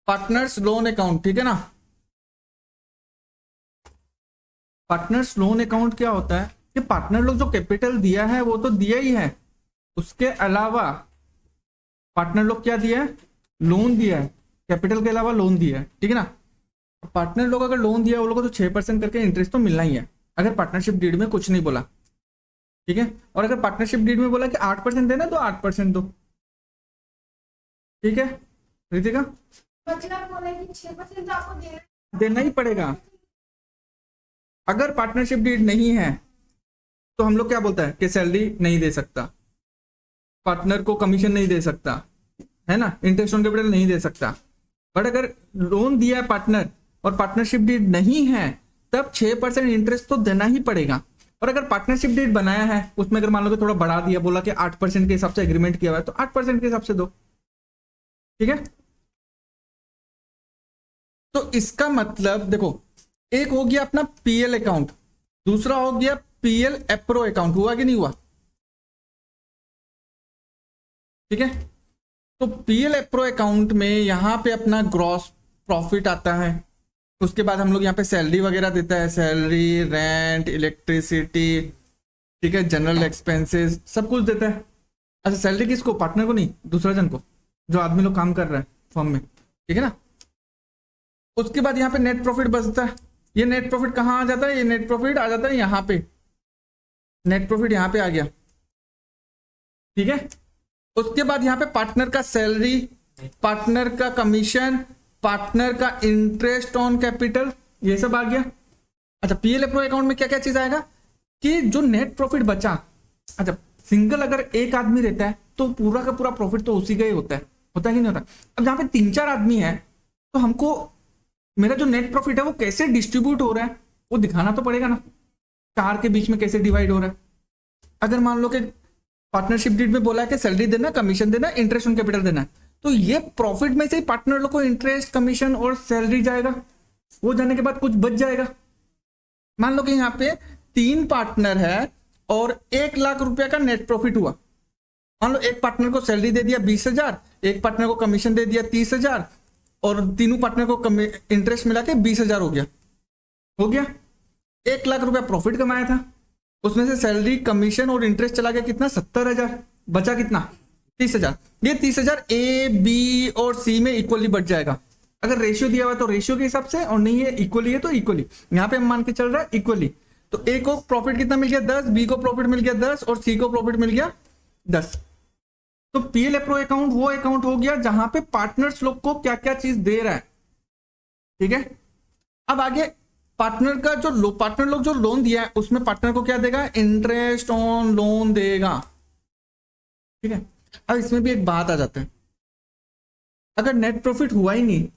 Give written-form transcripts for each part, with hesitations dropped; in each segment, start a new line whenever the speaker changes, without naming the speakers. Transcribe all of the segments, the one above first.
Partners loan account, ठीक है ना। पार्टनर्स लोन अकाउंट क्या होता है कि पार्टनर लोग जो कैपिटल दिया है वो तो दिया ही है, उसके अलावा पार्टनर लोग क्या दिया है, लोन दिया है, कैपिटल के अलावा लोन दिया है, ठीक है ना। पार्टनर लोग अगर लोन दिया वो लोग को तो 6% करके इंटरेस्ट तो मिलना ही है, अगर पार्टनरशिप डीड में कुछ नहीं बोला, ठीक है। और अगर पार्टनरशिप डीड में बोला कि 8% देना तो 8% दो, ठीक है रितिका।
मतलब बोला कि 6% तो आपको
देना ही पड़ेगा। अगर पार्टनरशिप डीड नहीं है तो हम लोग क्या बोलता है कि सैलरी नहीं दे सकता, पार्टनर को कमीशन नहीं दे सकता, है ना, इंटरेस्ट ऑन कैपिटल नहीं दे सकता। बट अगर लोन दिया है पार्टनर और पार्टनरशिप डीड नहीं है तब 6% इंटरेस्ट तो देना ही पड़ेगा। और अगर पार्टनरशिप डीड बनाया है उसमें अगर मान लो कि थोड़ा बढ़ा दिया, बोला कि 8% के हिसाब से एग्रीमेंट किया हुआ है तो 8% के हिसाब से दो, ठीक है। तो इसका मतलब देखो, एक हो गया अपना पीएल अकाउंट, दूसरा हो गया पीएल एप्रो अकाउंट, हुआ कि नहीं हुआ, ठीक है। तो पीएल एप्रो अकाउंट में यहां पे अपना ग्रॉस प्रॉफिट आता है, उसके बाद हम लोग यहाँ पे सैलरी वगैरह देता है, सैलरी, रेंट, इलेक्ट्रिसिटी, ठीक है, जनरल एक्सपेंसेस सब कुछ देता है। अच्छा सैलरी किसको, पार्टनर को नहीं, दूसरा जन को, जो आदमी लोग काम कर रहा है फर्म में, ठीक है ना। उसके बाद यहाँ पे नेट प्रॉफिट बचता है, ये नेट प्रॉफिट कहाँ आ जाता है, ये नेट प्रॉफिट आ जाता है यहाँ पे, नेट प्रॉफिट यहाँ पे आ गया, ठीक है। उसके बाद यहाँ पे पार्टनर का सैलरी, पार्टनर का कमीशन, पार्टनर का इंटरेस्ट ऑन कैपिटल, ये सब आ गया। अच्छा पीएल एप्रो अकाउंट में क्या क्या चीज आएगा कि जो नेट प्रॉफिट बचा, अच्छा सिंगल अगर एक आदमी रहता है तो पूरा का पूरा प्रॉफिट तो उसी का ही होता है कि नहीं होता। अब जहां पे 3-4 आदमी है तो हमको मेरा जो नेट प्रॉफिट है वो कैसे डिस्ट्रीब्यूट हो रहा है वो दिखाना तो पड़ेगा ना, 4 के बीच में कैसे डिवाइड हो रहा है। अगर मान लो कि पार्टनरशिप डीड में बोला है कि सैलरी देना, कमीशन देना, इंटरेस्ट ऑन कैपिटल देना है, तो ये प्रॉफिट में से ही पार्टनर लोग को इंटरेस्ट, कमीशन और सैलरी जाएगा, वो जाने के बाद कुछ बच जाएगा। मान लो कि यहाँ पे 3 पार्टनर है और 1 लाख रुपया का नेट प्रॉफिट हुआ। मान लो एक पार्टनर को सैलरी दे दिया 20,000, एक पार्टनर को कमीशन दे दिया 30,000 और तीनों पार्टनर को इंटरेस्ट मिला के 20,000 हो गया 1 लाख रुपया प्रॉफिट कमाया था, उसमें से सैलरी, कमीशन और इंटरेस्ट चला गया कितना, 70,000, बचा कितना, 30,000। ये 30,000 ए, बी और सी में इक्वली बच जाएगा। अगर रेशियो दिया हुआ है तो रेशियो के हिसाब से, और नहीं है इक्वली है तो इक्वली, यहाँ पे हम मान के चल रहा है इक्वली। तो ए को प्रॉफिट कितना मिल गया 10, बी को प्रॉफिट मिल गया 10 और सी को प्रॉफिट मिल गया 10। तो पीएल एप्रो अकाउंट वो अकाउंट हो गया जहां पे पार्टनर्स लोग को क्या क्या चीज दे रहा है, ठीक है। अब आगे पार्टनर का जो पार्टनर लोग जो लोन दिया है उसमें पार्टनर को क्या देगा, इंटरेस्ट ऑन लोन देगा, ठीक है। अब इसमें भी एक बात आ जाता है, अगर नेट प्रॉफिट हुआ ही नहीं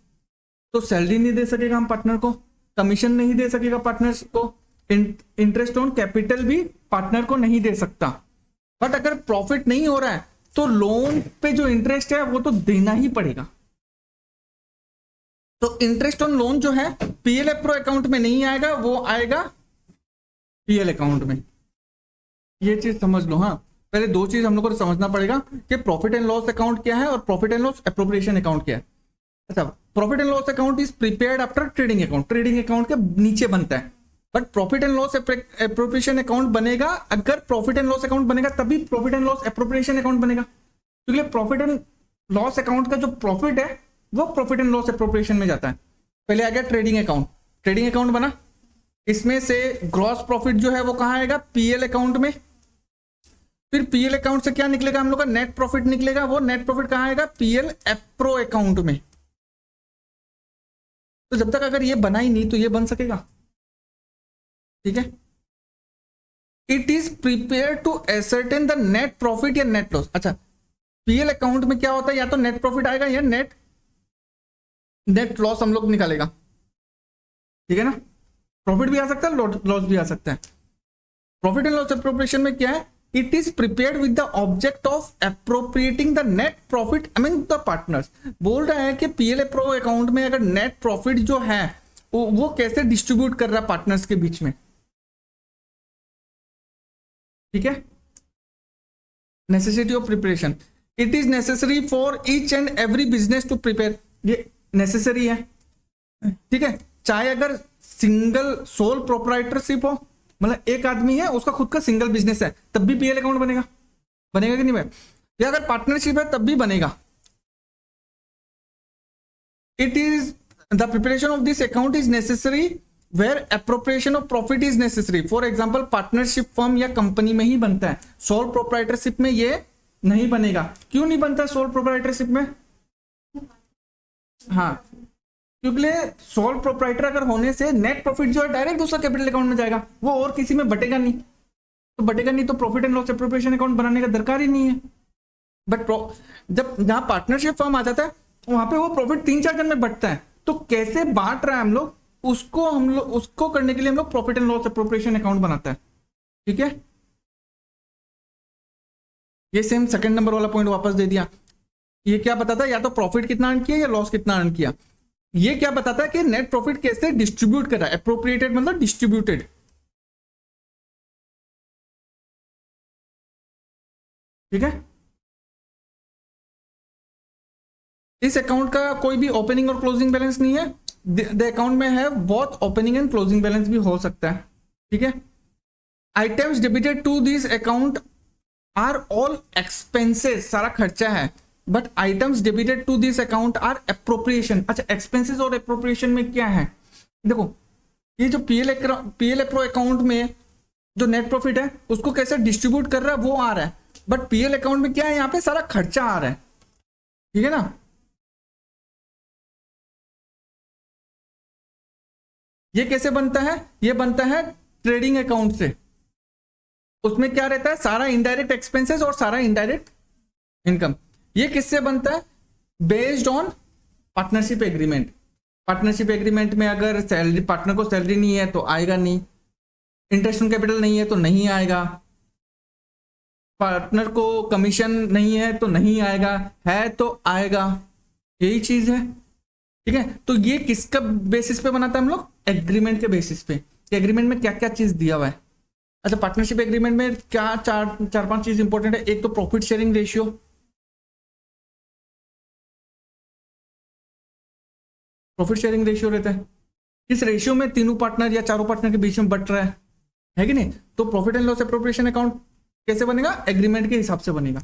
तो सैलरी नहीं दे सकेगा हम पार्टनर को, कमीशन नहीं दे सकेगा पार्टनर्स को, इंटरेस्ट ऑन कैपिटल भी पार्टनर को नहीं दे सकता। बट अगर प्रॉफिट नहीं हो रहा है तो लोन पे जो इंटरेस्ट है वो तो देना ही पड़ेगा। तो इंटरेस्ट ऑन लोन जो है पीएल एप्रो अकाउंट में नहीं आएगा, वो आएगा पीएल अकाउंट में। ये चीज समझ लो। हाँ पहले 2 चीज हम लोग को समझना पड़ेगा कि प्रॉफिट एंड लॉस अकाउंट क्या है और profit and loss appropriation account क्या है। अच्छा profit and loss account is prepared after trading account, trading account के नीचे बनता है। But profit and loss appropriation account बनेगा, अगर प्रॉफिट एंड लॉस अकाउंट बनेगा तभी profit and loss appropriation account बनेगा, क्योंकि प्रॉफिट एंड लॉस अकाउंट का जो प्रॉफिट है वो प्रॉफिट एंड लॉस एप्रोप्रिएशन में जाता है। पहले आ गया ट्रेडिंग अकाउंट, ट्रेडिंग अकाउंट बना, इसमें से ग्रॉस प्रॉफिट जो है वो कहां आएगा, पीएल अकाउंट में। फिर पीएल अकाउंट से क्या निकलेगा, हम लोग का नेट प्रॉफिट निकलेगा, वो नेट प्रॉफिट कहां आएगा, पीएल एप्रो अकाउंट में। तो जब तक अगर ये बना ही नहीं तो ये बन सकेगा, ठीक है। It is prepare to ascertain the net profit या नेट लॉस। अच्छा पीएल अकाउंट में क्या होता है, या तो नेट प्रॉफिट आएगा या नेट लॉस हम लोग निकालेगा, ठीक है ना। प्रॉफिट भी आ सकता है, लॉस भी आ सकता है। प्रॉफिट एंड लॉस एप्रोप्रिएशन में क्या है, it is prepared with the object of appropriating the net profit among the partners. बोल रहा है कि पीएल एप्रो अकाउंट में अगर नेट प्रॉफिट जो है वो कैसे डिस्ट्रीब्यूट कर रहा है पार्टनर्स के बीच में, ठीक है। Necessity of preparation, it is necessary for each and every business to prepare. ये नेसेसरी है, ठीक है। चाहे अगर सिंगल सोल प्रोप्राइटरशिप हो, मतलब एक आदमी है उसका खुद का सिंगल बिजनेस है, तब भी पीएल अकाउंट बनेगा, बनेगा कि नहीं बनेगा? या अगर पार्टनरशिप है तब भी बनेगा। It is the preparation of this account is necessary where appropriation of profit is necessary. For example partnership firm या कंपनी में ही बनता है, सोल प्रोप्राइटरशिप में ये नहीं बनेगा। क्यों नहीं बनता सोल प्रोप्राइटरशिप में? हाँ, क्योंकि सोल प्रोप्राइटर अगर होने से नेट प्रॉफिट जो है डायरेक्ट दूसरा कैपिटल अकाउंट में जाएगा, वो और किसी में बटेगा नहीं, तो बटेगा नहीं तो profit and loss appropriation account बनाने का दरकार ही नहीं है। बट जब जहां पार्टनरशिप फर्म आ जाता है वहां पे वो प्रॉफिट 3-4 जन में बटता है, तो कैसे बांट रहा है हम लोग उसको करने के लिए हम लोग profit and loss appropriation account बनाता है, ठीक है। ये सेम सेकंड नंबर वाला पॉइंट वापस दे दिया। ये क्या बताता है? या तो प्रॉफिट कितना अर्न किया या लॉस कितना अर्न किया। ये क्या बताता है कि नेट प्रॉफिट कैसे डिस्ट्रीब्यूट कर रहा है। एप्रोप्रिएटेड मतलब डिस्ट्रीब्यूटेड, ठीक है। इस अकाउंट का कोई भी ओपनिंग और क्लोजिंग बैलेंस नहीं है। द अकाउंट में है both opening and closing balance भी हो सकता है, ठीक है। Items debited to this account are all expenses, सारा खर्चा है, but items debited to this account are appropriation. अच्छा, एक्सपेंसेस और एप्रोप्रिएशन में क्या है? देखो, ये जो पीएल एप्रो अकाउंट में जो नेट प्रॉफिट है उसको कैसे डिस्ट्रीब्यूट कर रहा है वो आ रहा है, बट पीएल अकाउंट में क्या है? यहाँ पे सारा खर्चा आ रहा है, ठीक है ना। ये कैसे बनता है? ये बनता है ट्रेडिंग अकाउंट से। उसमें क्या रहता है? सारा इनडायरेक्ट एक्सपेंसेस और सारा इनडायरेक्ट इनकम। ये किससे बनता है? Based on partnership agreement. Partnership agreement में अगर सैलरी, पार्टनर को सैलरी नहीं है तो आएगा नहीं, इंटरेस्ट ऑन कैपिटल नहीं है तो नहीं आएगा, पार्टनर को कमीशन नहीं है तो नहीं आएगा, है तो आएगा, यही चीज है, ठीक है। तो ये किसका बेसिस पे बनाता है हम लोग? एग्रीमेंट के बेसिस पे। एग्रीमेंट में क्या क्या चीज दिया हुआ है? अच्छा, पार्टनरशिप एग्रीमेंट में क्या चार पांच चीज इंपॉर्टेंट है। एक तो profit sharing ratio, profit sharing ratio रहता है। इस रेशियो में तीनों पार्टनर या चारों पार्टनर के बीच में बट रहा है कि नहीं? तो profit and loss appropriation account कैसे बनेगा? एग्रीमेंट के हिसाब से बनेगा।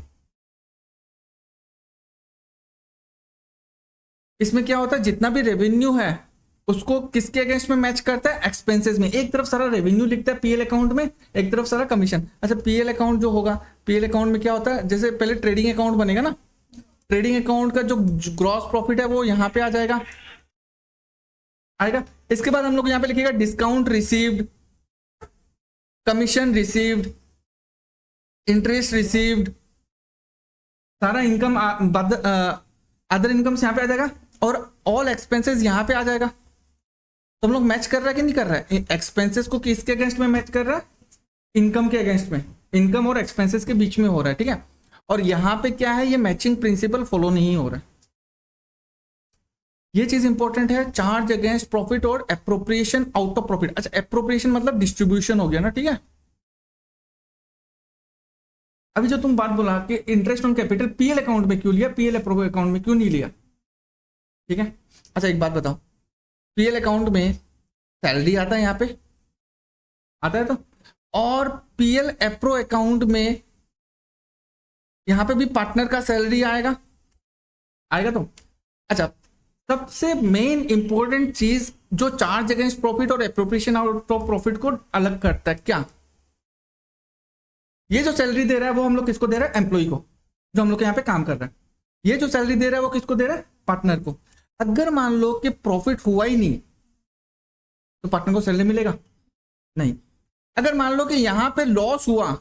इसमें क्या होता है? जितना भी रेवेन्यू है उसको किसके अगेंस्ट में मैच करता है? एक्सपेंसेस में। एक तरफ सारा रेवेन्यू लिखता है पीएल अकाउंट में, एक तरफ सारा कमीशन। अच्छा, पीएल अकाउंट जो होगा, पीएल अकाउंट में क्या होता है? जैसे पहले ट्रेडिंग अकाउंट बनेगा ना, ट्रेडिंग अकाउंट का जो ग्रॉस प्रॉफिट है वो यहां पे आ जाएगा, आएगा। इसके बाद हम लोग यहां पे लिखेगा discount received, commission received, interest received, सारा इनकम, अदर इनकम यहां पे आ जाएगा, और ऑल एक्सपेंसेस यहां पे आ जाएगा। तो हम लोग मैच कर रहा है कि नहीं कर रहा है? एक्सपेंसेस को किसके अगेंस्ट में मैच कर रहा है? इनकम के अगेंस्ट में। इनकम और एक्सपेंसेस के बीच में हो रहा है, ठीक है। और यहां पे क्या है? ये मैचिंग प्रिंसिपल फॉलो नहीं हो रहा है। ये चीज इंपॉर्टेंट है। चार्ज अगेंस्ट प्रॉफिट और एप्रोप्रिएशन आउट ऑफ प्रॉफिट। अच्छा, एप्रोप्रिएशन मतलब डिस्ट्रीब्यूशन हो गया ना, ठीक है। अभी जो तुम बात बोला कि interest on capital PL account में क्यों लिया, पीएल अप्रो अकाउंट में क्यों नहीं लिया, ठीक है। अच्छा, एक बात बताओ, पीएल अकाउंट में सैलरी आता है, यहाँ पे आता है तो, और पीएल एप्रो अकाउंट में यहां पे भी पार्टनर का सैलरी आएगा, आएगा तो। अच्छा, सबसे मेन इंपॉर्टेंट चीज जो चार्ज अगेंस्ट प्रॉफिट और एप्रोप्रिएशन आउट ऑफ प्रॉफिट को अलग करता है, क्या? ये जो सैलरी दे रहा है वो हम लोग किसको दे रहा है? एम्प्लॉय को, जो हम लोग यहाँ पे काम कर रहा है। ये जो सैलरी दे रहा है वो किसको दे रहा है? पार्टनर को। अगर मान लो कि प्रॉफिट हुआ ही नहीं तो पार्टनर को सैलरी मिलेगा? नहीं। अगर मान लो कि यहां पे लॉस हुआ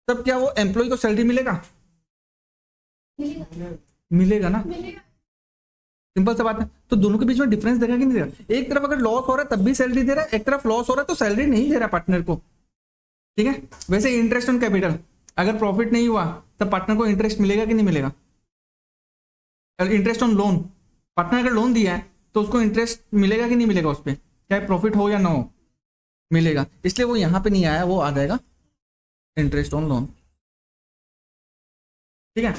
तब क्या वो एम्प्लॉय को सैलरी मिलेगा? मिलेगा ना, सिंपल सा बात है। तो दोनों के बीच में डिफरेंस देगा कि नहीं देगा? एक तरफ अगर लॉस हो रहा है तब भी सैलरी दे रहा है, एक तरफ लॉस हो रहा है तो सैलरी नहीं दे रहा पार्टनर को, ठीक है। वैसे इंटरेस्ट ऑन कैपिटल, अगर प्रॉफिट नहीं हुआ तब पार्टनर को इंटरेस्ट मिलेगा कि नहीं मिलेगा? इंटरेस्ट ऑन लोन, पार्टनर अगर लोन दिया है तो उसको इंटरेस्ट मिलेगा कि नहीं मिलेगा? उस पर चाहे प्रॉफिट हो या ना हो, मिलेगा। इसलिए वो यहां पे नहीं आया, वो आ जाएगा इंटरेस्ट ऑन लोन, ठीक है।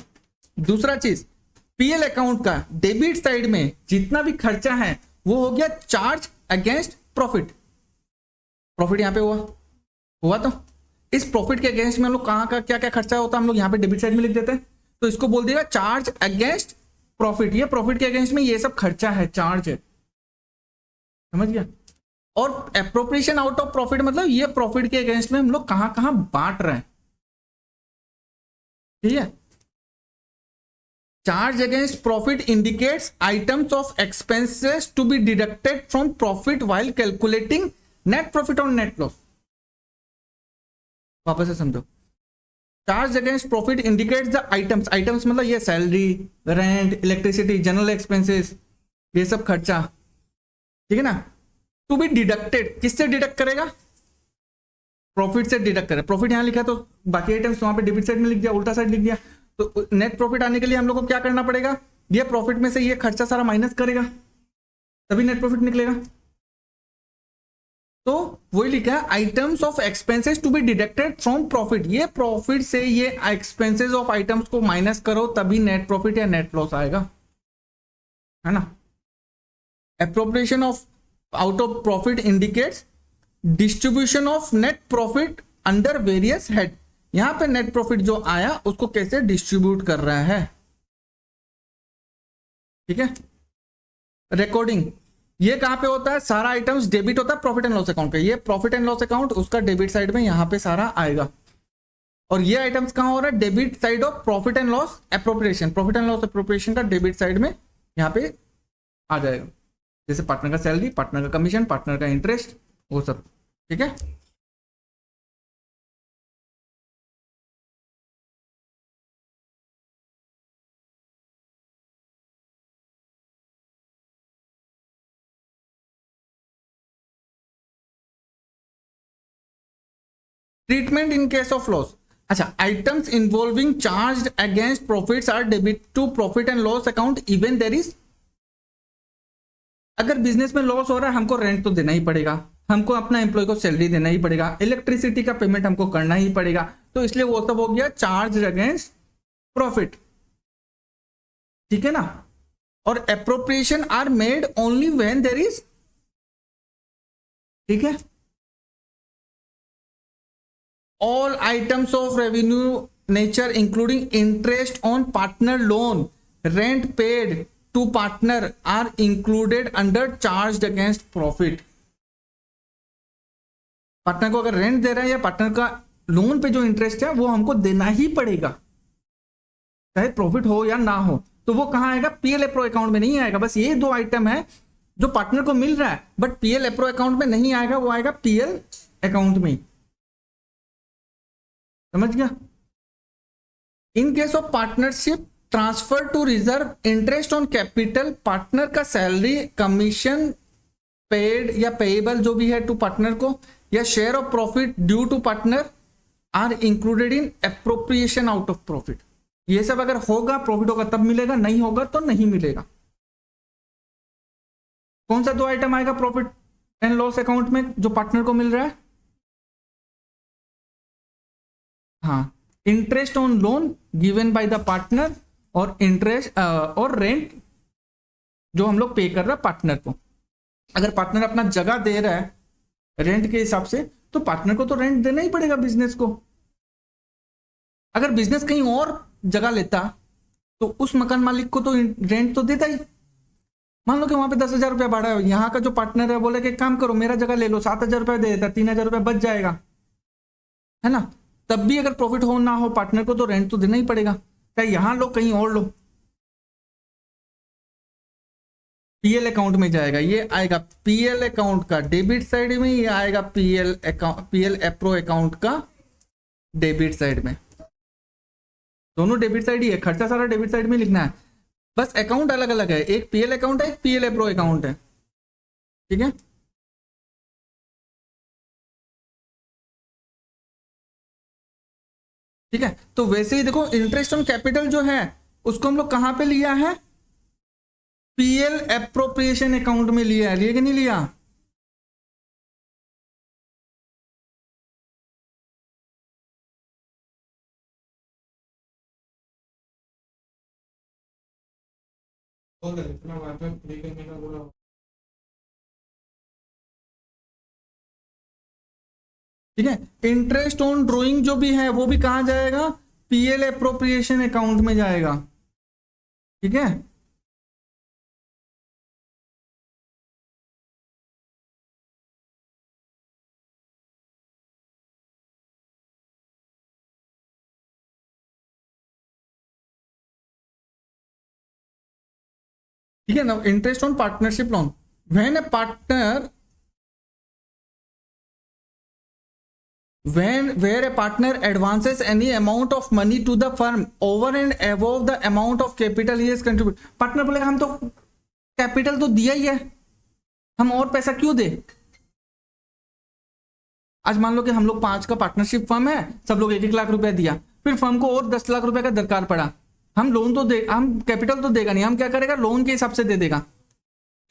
दूसरा चीज, पीएल अकाउंट का डेबिट साइड में जितना भी खर्चा है वो हो गया चार्ज अगेंस्ट प्रॉफिट। प्रॉफिट यहां पे हुआ तो इस प्रॉफिट के अगेंस्ट में हम लोग कहां का क्या क्या खर्चा होता है हम लोग यहाँ पे डेबिट साइड में लिख देते हैं। तो इसको बोल देगा चार्ज अगेंस्ट प्रॉफिट। ये प्रॉफिट के अगेंस्ट में ये सब खर्चा है, चार्ज है, समझ गया। और एप्रोप्रिएशन आउट ऑफ प्रॉफिट मतलब ये प्रॉफिट के अगेंस्ट में हम लोग कहां कहां बांट रहे हैं, ठीक है। Charge against profit indicates items of expenses to be deducted from profit while calculating net profit और नेट लॉस। वापस से समझो, charge against profit indicates the items, items मतलब ये salary, rent, electricity, general expenses, ये सब खर्चा, ठीक है ना। टू बी डिडक्टेड, किससे डिडक्ट करेगा, प्रॉफिट से डिडक्ट करेगा। प्रॉफिट यहां लिखा तो बाकी आइटम्स वहां पे डेबिट साइड में लिख दिया, उल्टा साइड लिख दिया। तो नेट प्रॉफिट आने के लिए हम लोग को क्या करना पड़ेगा, ये प्रॉफिट में से ये खर्चा सारा माइनस करेगा तभी नेट प्रॉफिट निकलेगा। तो वही लिखा है items of expenses to be deducted from profit, ये प्रॉफिट से ये एक्सपेंसेस ऑफ आइटम्स को माइनस करो तभी नेट प्रॉफिट या नेट लॉस आएगा, है ना। Appropriation of out of profit indicates distribution of net profit under various head, यहां पे नेट प्रॉफिट जो आया उसको कैसे डिस्ट्रीब्यूट कर रहा है, ठीक है। रिकॉर्डिंग ये कहां पे होता है, सारा आइटम्स डेबिट होता है प्रॉफिट एंड लॉस अकाउंट पे, ये प्रॉफिट एंड लॉस अकाउंट उसका डेबिट साइड में यहां पे सारा आएगा। और ये आइटम्स कहां हो रहा है, debit side of profit and loss appropriation, profit and loss appropriation का डेबिट साइड में यहां पे आ जाएगा। जैसे पार्टनर का सैलरी, पार्टनर का कमीशन, पार्टनर का इंटरेस्ट, वो सब, ठीक है। Treatment in case of loss, अच्छा, items involving charge against profits are debit to profit and loss account even there is, अगर बिजनेस में लॉस हो रहा है हमको रेंट तो देना ही पड़ेगा, हमको अपना एम्प्लॉय को सैलरी देना ही पड़ेगा, इलेक्ट्रिसिटी का पेमेंट हमको करना ही पड़ेगा, तो इसलिए वो सब हो गया चार्ज अगेंस्ट प्रॉफिट, ठीक है ना। और appropriation are made only when there is, ठीक है, all items of revenue nature including interest on partner loan, rent paid to partner are included under charged against profit। Partner को अगर rent दे रहा है या पार्टनर का लोन पे जो इंटरेस्ट है वो हमको देना ही पड़ेगा, चाहे प्रॉफिट हो या ना हो। तो वो कहां आएगा, पीएल एप्रो अकाउंट में नहीं आएगा। बस ये दो आइटम है जो पार्टनर को मिल रहा है बट पीएल एप्रो अकाउंट में नहीं आएगा, वो आएगा पीएल अकाउंट में, समझ गया। In case of partnership transfer to reserve interest on capital, partner का सैलरी, कमीशन पेड या पेएबल जो भी है टू पार्टनर को, या share of profit due to partner are included in appropriation out of profit. ये सब अगर होगा प्रॉफिट होगा तब मिलेगा, नहीं होगा तो नहीं मिलेगा। कौन सा दो आइटम आएगा प्रॉफिट एंड लॉस अकाउंट में जो पार्टनर को मिल रहा है, हाँ, interest on loan given by the partner और इंटरेस्ट और रेंट जो हम लोग पे कर रहे हैं पार्टनर को। अगर पार्टनर अपना जगह दे रहा है रेंट के हिसाब से तो पार्टनर को तो रेंट देना ही पड़ेगा बिजनेस को। अगर बिजनेस कहीं और जगह लेता तो उस मकान मालिक को तो रेंट तो देता ही। मान लो कि वहां पे 10,000 रुपया भाड़ा है, यहाँ का जो पार्टनर है बोले कि काम करो मेरा जगह ले लो, 7,000 रुपया दे देता, 3,000 रुपया बच जाएगा, है ना। तब भी अगर प्रॉफिट हो ना हो पार्टनर को तो रेंट तो देना ही पड़ेगा, चाहे यहां लो कहीं और लो, पीएल अकाउंट में जाएगा। ये आएगा पीएल अकाउंट का डेबिट साइड में, ये आएगा PL account, PL appro account का डेबिट साइड में। दोनों डेबिट साइड ही है, खर्चा सारा डेबिट साइड में लिखना है, बस अकाउंट अलग अलग है, एक पीएल अकाउंट है, एक पीएल एप्रो अकाउंट है, ठीक है। ठीक है, तो वैसे ही देखो इंटरेस्ट ऑन कैपिटल जो है उसको हम लोग कहां पे लिया है, पीएल एप्रोप्रिएशन अकाउंट में लिया है, लिया कि नहीं लिया।
इतना वाईफाई फ्री करने का बोला।
ठीक है। इंटरेस्ट ऑन ड्रॉइंग जो भी है वो भी कहाँ जाएगा, पीएल अप्रोप्रिएशन अकाउंट में जाएगा। ठीक है। ठीक है ना। Interest on partnership loan, when A partner where a partner advances any amount of money to the firm over and above the amount of capital he has contributed। Partner बोलेगा हम तो कैपिटल तो दिया ही है, हम और पैसा क्यों दे। आज मान लो कि हम लोग 5 का पार्टनरशिप फर्म है, सब लोग 1-1 लाख रुपया दिया, फिर फर्म को और 10 लाख रुपए का दरकार पड़ा, हम लोन तो दे, हम कैपिटल तो देगा नहीं, हम क्या करेगा, लोन के हिसाब से दे देगा।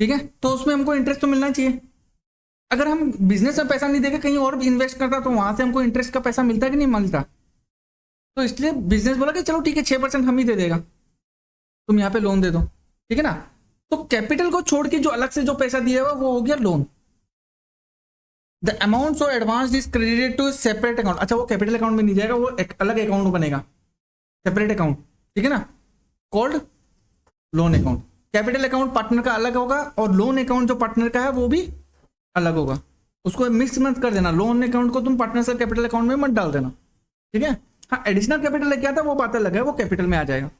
ठीक है। तो उसमें हमको इंटरेस्ट तो मिलना चाहिए। अगर हम बिजनेस में पैसा नहीं देके कहीं और भी इन्वेस्ट करता तो वहां से हमको इंटरेस्ट का पैसा मिलता कि नहीं मिलता। तो इसलिए बिजनेस बोला कि चलो ठीक है 6% हम ही दे देगा, तुम यहाँ पे लोन दे दो। ठीक है ना। तो कैपिटल को छोड़ के जो अलग से जो पैसा दिया हुआ वो हो गया loan. The amount so advance is credited to separate account. अच्छा, वो कैपिटल अकाउंट में नहीं जाएगा, वो एक अलग अकाउंट बनेगा, सेपरेट अकाउंट। ठीक है ना, called loan account. Capital account partner का अलग होगा और लोन अकाउंट जो पार्टनर का है वो भी अलग होगा। उसको मिक्स मत कर देना, लोन अकाउंट को तुम पार्टनर से कैपिटल अकाउंट में मत डाल देना। ठीक है। हाँ, एडिशनल कैपिटल लेके आता वो बात अलग है, वो कैपिटल में आ जाएगा।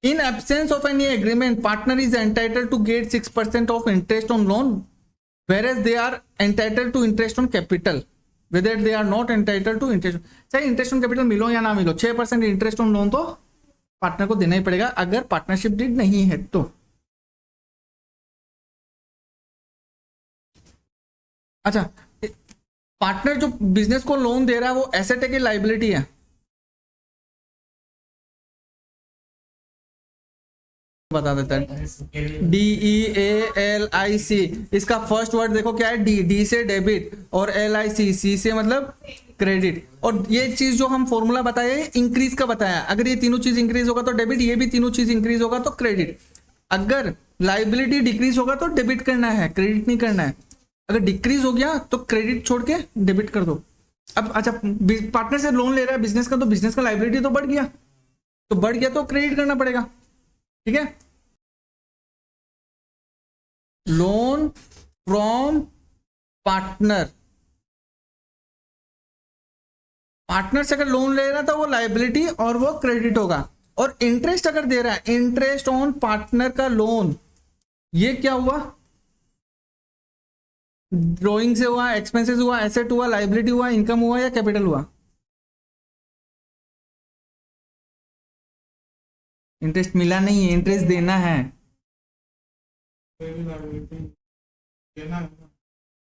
In absence of any agreement partner is entitled to get 6% of interest on loan whereas they are entitled to interest on capital whether they are not entitled to interest। चाहे इंटरेस्ट ऑन कैपिटल मिलो या ना मिलो, 6% interest on loan तो partner को देना ही पड़ेगा अगर पार्टनरशिप डीड नहीं है तो। अच्छा, पार्टनर जो बिजनेस को लोन दे रहा है वो एसेट है कि लाइबिलिटी है, बता देता है। DEALIC, इसका फर्स्ट वर्ड देखो क्या है, डी से डेबिट और LIC, सी से मतलब क्रेडिट। और ये चीज जो हम फॉर्मूला बताया इंक्रीज का बताया, अगर ये तीनों चीज इंक्रीज होगा तो डेबिट, ये भी तीनों चीज इंक्रीज होगा तो क्रेडिट। अगर लाइबिलिटी डिक्रीज होगा तो डेबिट करना है, क्रेडिट नहीं करना है। अगर डिक्रीज हो गया तो क्रेडिट छोड़ के डेबिट कर दो। अब अच्छा, पार्टनर से लोन ले रहा है बिजनेस का, तो बिजनेस का लाइबिलिटी तो बढ़ गया, तो बढ़ गया तो क्रेडिट करना पड़ेगा। ठीक है। लोन फ्रॉम पार्टनर, पार्टनर से अगर लोन ले रहा है तो वो लाइबिलिटी और वो क्रेडिट होगा। और इंटरेस्ट अगर दे रहा है, इंटरेस्ट ऑन पार्टनर का लोन, ये क्या हुआ, ड्रॉइंग से हुआ, एक्सपेंसेस हुआ, एसेट हुआ, लाइबिलिटी हुआ, इनकम हुआ या कैपिटल हुआ। इंटरेस्ट मिला नहीं है, इंटरेस्ट देना है।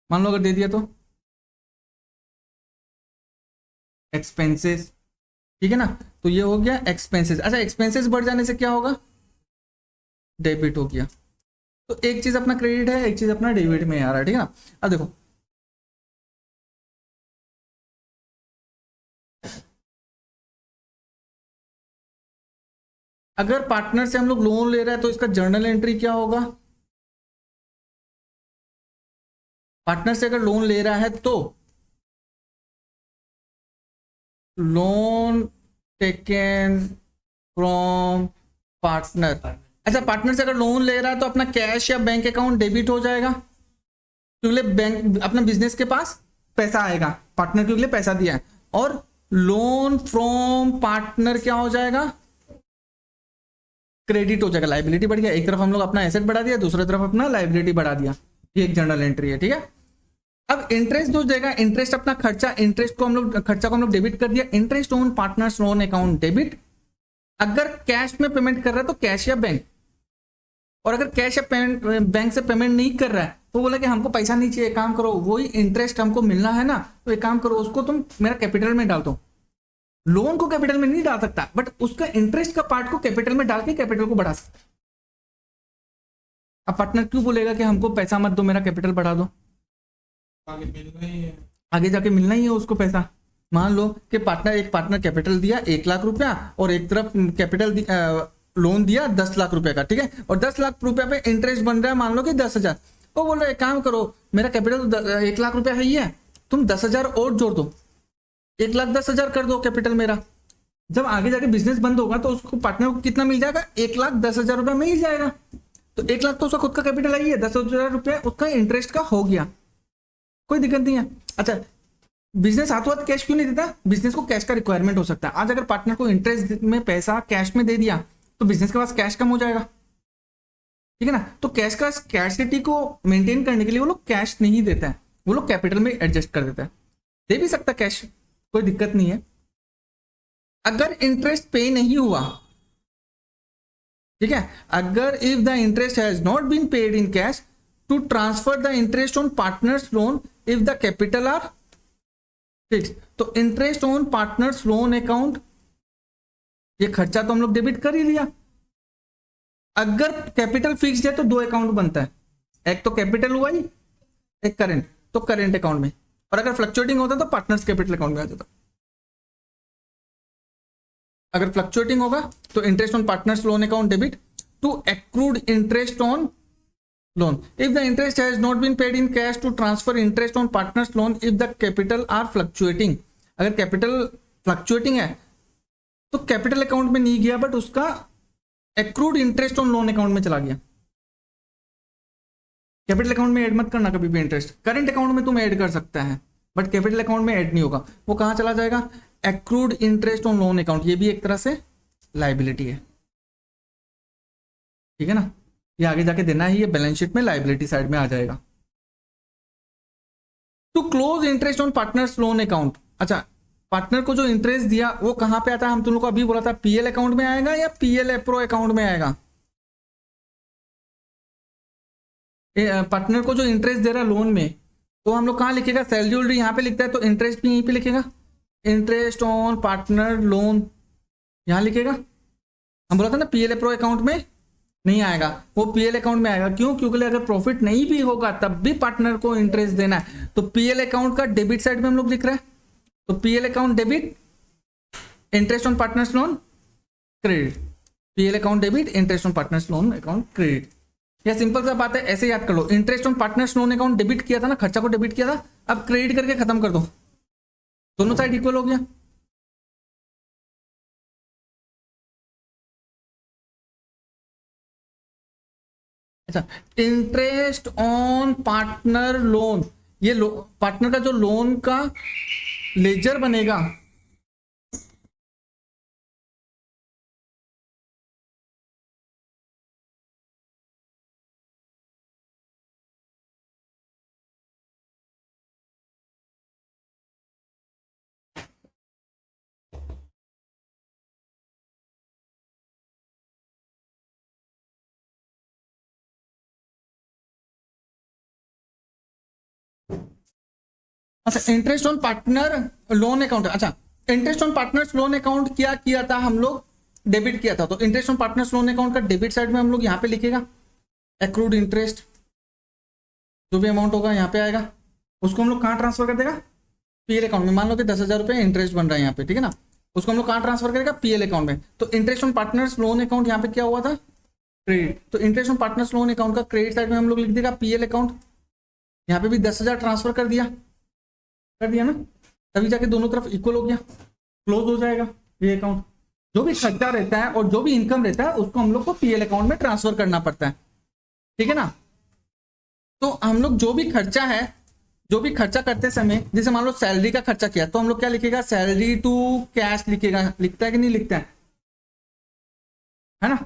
मान लो अगर दे दिया तो एक्सपेंसेस। ठीक है ना, तो ये हो गया एक्सपेंसेस। अच्छा, एक्सपेंसेस बढ़ जाने से क्या होगा, डेबिट हो गया। तो एक चीज अपना क्रेडिट है, एक चीज अपना डेबिट में आ रहा है। ठीक है ना। अब देखो, अगर पार्टनर से हम लोग लोन ले रहे हैं तो इसका जर्नल एंट्री क्या होगा, पार्टनर से अगर लोन ले रहा है तो लोन टेकन फ्रॉम पार्टनर। अच्छा, पार्टनर से अगर लोन ले रहा है तो अपना कैश या बैंक अकाउंट डेबिट हो जाएगा, क्योंकि बैंक अपना बिजनेस के पास पैसा आएगा, पार्टनर के लिए पैसा दिया है। और लोन फ्रॉम पार्टनर क्या हो जाएगा, क्रेडिट हो जाएगा, लाइबिलिटी बढ़ गया। एक तरफ हम लोग अपना एसेट बढ़ा दिया, दूसरी तरफ अपना लाइबिलिटी बढ़ा दिया। ये एक जर्नल एंट्री है। ठीक है। अब इंटरेस्ट जो देगा, इंटरेस्ट अपना खर्चा, इंटरेस्ट को हम लोग, खर्चा को हम लोग डेबिट कर दिया। Interest on partners loan account debit. अगर कैश में पेमेंट कर रहा है तो कैश या बैंक, और अगर कैश या बैंक से पेमेंट नहीं कर रहा है तो बोला कि हमको पैसा नहीं चाहिए, काम करो, वही इंटरेस्ट हमको मिलना है ना, तो एक काम करो, उसको तुम मेरा कैपिटल में डाल दो। लोन को कैपिटल में नहीं डाल सकता, बट उसका इंटरेस्ट का पार्ट को कैपिटल में डाल के कैपिटल को बढ़ा सकता। अब पार्टनर क्यों बोलेगा कि हमको पैसा मत दो, मेरा कैपिटल बढ़ा दो,
आगे मिलना ही है,
आगे जाके मिलना ही है उसको पैसा। मान लो कि एक पार्टनर कैपिटल दिया 1 लाख रुपया और एक तरफ कैपिटल लोन दिया 10 लाख रुपए का, ठीक है, और 10 लाख रुपए पे इंटरेस्ट बन रहा है मान लो कि 10,000। वो बोल रहे एक काम करो, मेरा कैपिटल 1 लाख रुपया है ही है, तुम 10,000 और जोड़ दो, 1,10,000 कर दो कैपिटल मेरा। जब आगे जाके बिजनेस बंद होगा तो उसको पार्टनर को कितना मिल जाएगा, 1,10,000 रुपया मिल जाएगा। तो 1 लाख तो उसका खुद का कैपिटल आई है, 10,000 रुपया उसका इंटरेस्ट का हो गया, कोई दिक्कत नहीं है। अच्छा, बिजनेस हाथों हाथ कैश क्यों नहीं देता? बिजनेस को कैश का रिक्वायरमेंट हो सकता है। आज अगर पार्टनर को इंटरेस्ट में पैसा कैश में दे दिया तो बिजनेस के पास कैश कम हो जाएगा, ठीक है ना। तो कैश का स्कैर्सिटी को मेंटेन करने के लिए वो लोग कैश नहीं देता है, वो लोग कैपिटल में एडजस्ट कर देता है। दे भी सकता कैश, कोई दिक्कत नहीं है। अगर इंटरेस्ट पे नहीं हुआ, ठीक है, अगर if the interest has not been paid in cash to transfer the interest on partners loan if the capital are fix, तो interest on partners loan account, ये खर्चा तो हम लोग डेबिट कर ही लिया। अगर कैपिटल फिक्स्ड है तो 2 अकाउंट बनता है, एक तो कैपिटल हुआ ही, एक करंट, तो करंट अकाउंट में, और अगर फ्लक्चुएटिंग होता तो पार्टनर्स कैपिटल अकाउंट में आ जाता। अगर फ्लक्चुएटिंग होगा तो interest on partners loan account debit to accrued interest on loan if the interest has not been paid in cash to transfer interest on partners loan if the capital are fluctuating. अगर capital fluctuating है तो capital account में नहीं गया but उसका accrued interest on loan account में चला गया। कैपिटल अकाउंट में ऐड मत करना कभी भी इंटरेस्ट, करंट अकाउंट में तुम ऐड कर सकता है बट कैपिटल अकाउंट में ऐड नहीं होगा। वो कहां चला जाएगा, accrued interest on loan account, ये भी एक तरह से लायबिलिटी है, ठीक है ना। ये आगे जाके देना ही, ये बैलेंस शीट में लायबिलिटी साइड में आ जाएगा। To close interest on partners loan account, अच्छा पार्टनर को जो इंटरेस्ट दिया वो कहां पे आता है, हम तुम लोग को अभी बोला था पीएल अकाउंट में आएगा या पीएल एप्रो अकाउंट में आएगा। पार्टनर को जो इंटरेस्ट दे रहा है लोन में, तो हम लोग कहां लिखेगा, सैलरी उलरी यहां पे लिखता है तो इंटरेस्ट भी यहीं पे लिखेगा, इंटरेस्ट ऑन पार्टनर लोन यहां लिखेगा। हम बोला था ना पीएल एप्रो अकाउंट में नहीं आएगा, वो पीएल अकाउंट में आएगा। क्यों? क्योंकि अगर प्रॉफिट नहीं भी होगा तब भी पार्टनर को इंटरेस्ट देना है, तो पीएल अकाउंट का डेबिट साइड में हम लोग लिख रहे हैं, तो PL account debit, interest on partners loan credit, PL account debit, interest on partners loan account credit. यह सिंपल सा बात है, ऐसे याद कर लो। Interest on partners loan account debit किया था ना, खर्चा को डेबिट किया था, अब क्रेडिट करके खत्म कर दो, दोनों साइड इक्वल हो गया। अच्छा, इंटरेस्ट ऑन पार्टनर लोन, ये पार्टनर का जो लोन का लेजर बनेगा, अच्छा interest on partner loan account, अच्छा interest on partners loan account क्या किया था हम लोग, डेबिट किया था, तो interest on partners loan account का डेबिट साइड में हम लोग यहाँ पे लिखेगा एक्रूड इंटरेस्ट, जो भी अमाउंट होगा यहाँ पे आएगा, उसको हम लोग कहाँ ट्रांसफर कर देगा, पीएल अकाउंट में। मान लो कि 10,000 रुपये इंटरेस्ट बन रहा है यहाँ पे, ठीक है ना, उसको हम लोग कहाँ ट्रांसफर करेगा, पीएल अकाउंट में। तो interest on partners loan account यहाँ पे क्या हुआ था, क्रेडिट, तो interest on partners loan account का क्रेडिट साइड में हम लोग लिख देगा पीएल अकाउंट, यहाँ पे भी 10,000 ट्रांसफर कर दिया ना, तभी जाके दोनों तरफ इक्वल हो गया, क्लोज हो जाएगा ये अकाउंट। जो भी खर्चा रहता है और जो भी इनकम रहता है उसको हम लोग को पीएल अकाउंट में ट्रांसफर करना पड़ता है, ठीक है ना। तो हम लोग जो भी खर्चा है, जो भी खर्चा करते समय, जैसे मान लो सैलरी का खर्चा किया तो हम लोग क्या लिखेगा, सैलरी टू कैश लिखेगा, लिखता है कि नहीं लिखता है ना।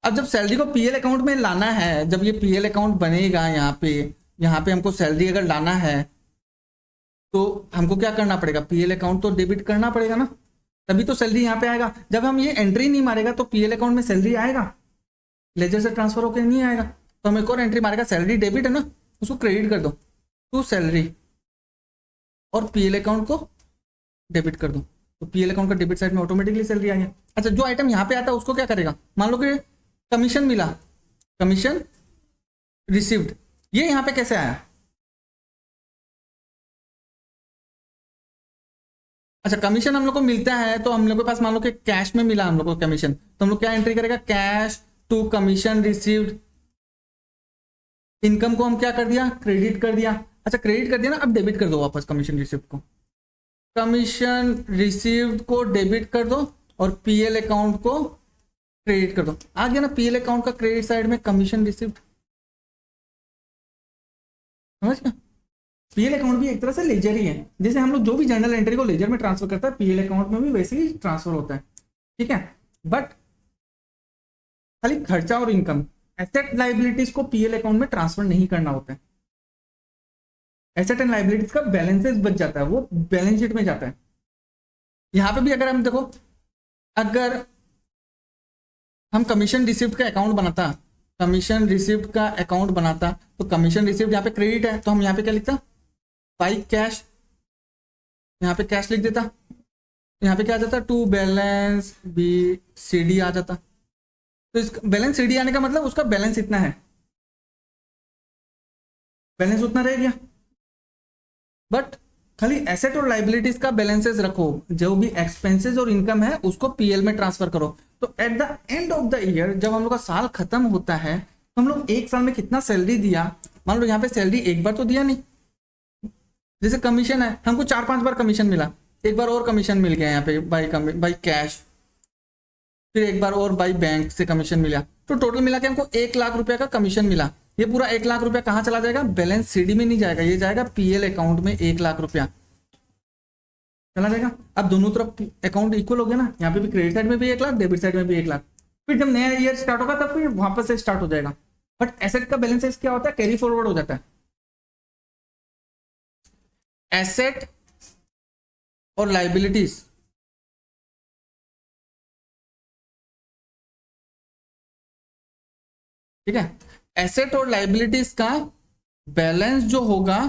अब जब सैलरी को पीएल अकाउंट में लाना है, जब ये पीएल अकाउंट बनेगा यहाँ पे हमको सैलरी अगर लाना है तो हमको क्या करना पड़ेगा, पीएल अकाउंट तो डेबिट करना पड़ेगा ना, तभी तो सैलरी यहाँ पे आएगा। जब हम ये एंट्री नहीं मारेगा तो पीएल अकाउंट में सैलरी आएगा, लेजर से ट्रांसफर होकर नहीं आएगा, तो हम एक और एंट्री मारेगा, सैलरी डेबिट है ना, उसको क्रेडिट कर दो टू सैलरी और पीएल अकाउंट को डेबिट कर दो, तो पीएल अकाउंट का डेबिट साइड में ऑटोमेटिकली सैलरी आ गया। अच्छा, जो आइटम यहाँ पे आता है उसको क्या करेगा, मान लो कि कमीशन मिला, कमीशन रिसीव्ड, ये यहाँ पे कैसे आया, अच्छा कमीशन हम लोग को मिलता है तो हम लोग के पास मान लो कि कैश में मिला हम लोग को कमीशन, तो हम लोग क्या एंट्री करेगा, cash to commission received. Income को हम क्या कर दिया, क्रेडिट कर दिया। अच्छा क्रेडिट कर दिया ना, अब डेबिट कर दो वापस कमीशन रिसीव्ड को। कमीशन रिसीव्ड को डेबिट कर दो और पीएल अकाउंट को क्रेडिट कर दो। आ गया ना पीएल अकाउंट का क्रेडिट साइड में कमीशन रिसीव्ड, समझ गया। पीएल अकाउंट भी एक तरह से लेजर ही है, जैसे हम लोग जो भी जर्नल एंट्री को लेजर में ट्रांसफर करता है पीएल अकाउंट में भी वैसे ही ट्रांसफर होता है, ठीक है। बट खाली खर्चा और इनकम, एसेट लाइबिलिटीज को पीएल अकाउंट में ट्रांसफर नहीं करना होता है। एसेट एंड लाइबिलिटीज का बैलेंसेस बच जाता है, वो बैलेंस शीट में जाता है। यहां पे भी अगर हम देखो, अगर हम कमीशन रिसिप्ट का अकाउंट बनाता, कमीशन रिसिप्ट का अकाउंट बनाता तो कमीशन रिसिप्ट यहाँ पे क्रेडिट है तो हम यहाँ पे क्या लिखता, बाई कैश, यहाँ पे कैश लिख देता, यहाँ पे क्या आ जाता, to balance B C D आ जाता। तो इस बैलेंस सी डी आने का मतलब उसका बैलेंस इतना है, बैलेंस उतना रह गया। बट खाली एसेट और लाइबिलिटीज का बैलेंसेस रखो, जो भी एक्सपेंसेस और इनकम है उसको पीएल में ट्रांसफर करो। तो eight the end of the year जब हम लोग का साल खत्म होता है तो हम लोग एक साल में कितना सैलरी दिया, मान लो यहाँ पे सैलरी एक बार तो दिया नहीं, जैसे कमीशन है हमको 4-5 बार कमीशन मिला, एक बार और कमीशन मिल गया यहाँ पे बाई कैश, फिर एक बार और बाई बैंक से कमीशन मिला, तो टोटल मिला के हमको 1 लाख रुपया का कमीशन मिला। ये पूरा 1 लाख रुपया कहाँ चला जाएगा, बैलेंस सीडी में नहीं जाएगा, ये जाएगा पीएल अकाउंट में 1 लाख रुपया चला जाएगा। अब दोनों तरफ अकाउंट इक्वल हो गया ना, यहाँ पे भी क्रेडिट साइड में भी 1 लाख, डेबिट साइड में भी 1 लाख। फिर जब नया ईयर स्टार्ट होगा तब फिर वापस से स्टार्ट हो जाएगा। बट एसेट का बैलेंस क्या होता है, कैरी फॉरवर्ड हो जाता है। एसेट और लाइबिलिटीज ठीक है, एसेट और लाइबिलिटीज का बैलेंस जो होगा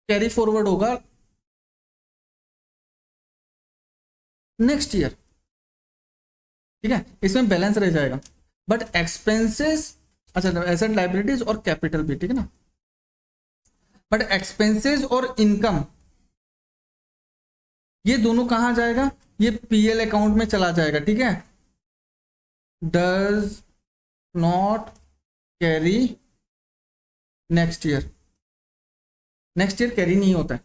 कैरी फॉरवर्ड होगा नेक्स्ट ईयर, ठीक है, इसमें बैलेंस रह जाएगा। बट एक्सपेंसेस, अच्छा एसेट लाइबिलिटीज और कैपिटल भी, ठीक है ना। बट एक्सपेंसेस और इनकम ये दोनों कहां जाएगा, ये पीएल अकाउंट में चला जाएगा, ठीक है। Does not carry next year, next year carry नहीं होता है,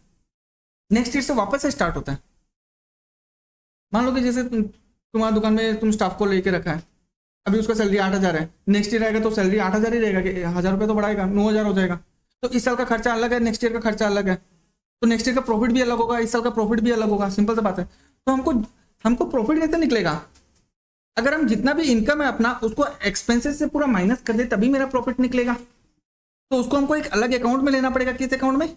नेक्स्ट ईयर से वापस से स्टार्ट होता है। मान लो कि जैसे तुम्हारी दुकान में तुम स्टाफ को लेके रखा है, अभी उसका सैलरी 8,000 है, नेक्स्ट ईयर आएगा तो सैलरी 8,000 ही रहेगा, कि 1,000 रुपये तो बढ़ाएगा, 9,000 हो जाएगा। तो इस साल का खर्चा अलग है, नेक्स्ट ईयर का खर्चा अलग है, तो नेक्स्ट ईयर का प्रॉफिट भी अलग होगा, इस साल का प्रॉफिट भी अलग होगा, सिंपल सा बात है। तो हमको प्रॉफिट कैसे निकलेगा, अगर हम जितना भी इनकम है अपना उसको एक्सपेंसेस से पूरा माइनस कर दे तभी मेरा प्रॉफिट निकलेगा। तो उसको हमको एक अलग अकाउंट में लेना पड़ेगा, किस अकाउंट में,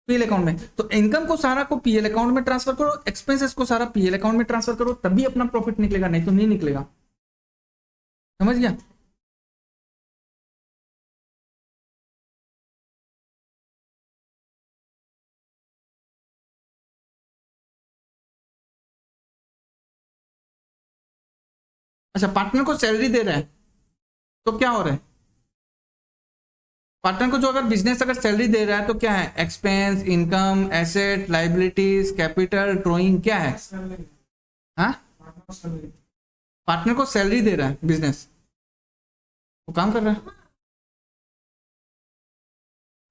पीएल अकाउंट में। तो इनकम को सारा को पीएल अकाउंट में ट्रांसफर करो, एक्सपेंसेस को सारा पीएल अकाउंट में ट्रांसफर करो, तभी अपना प्रॉफिट निकलेगा, नहीं तो नहीं निकलेगा। समझ गया। अच्छा पार्टनर को सैलरी दे रहा है तो क्या हो रहा है, पार्टनर को जो अगर बिजनेस अगर सैलरी दे रहा है तो क्या है, expense, income, asset, liabilities, capital, drawing, क्या है। हाँ पार्टनर को सैलरी दे रहा है बिजनेस, वो काम कर रहा है।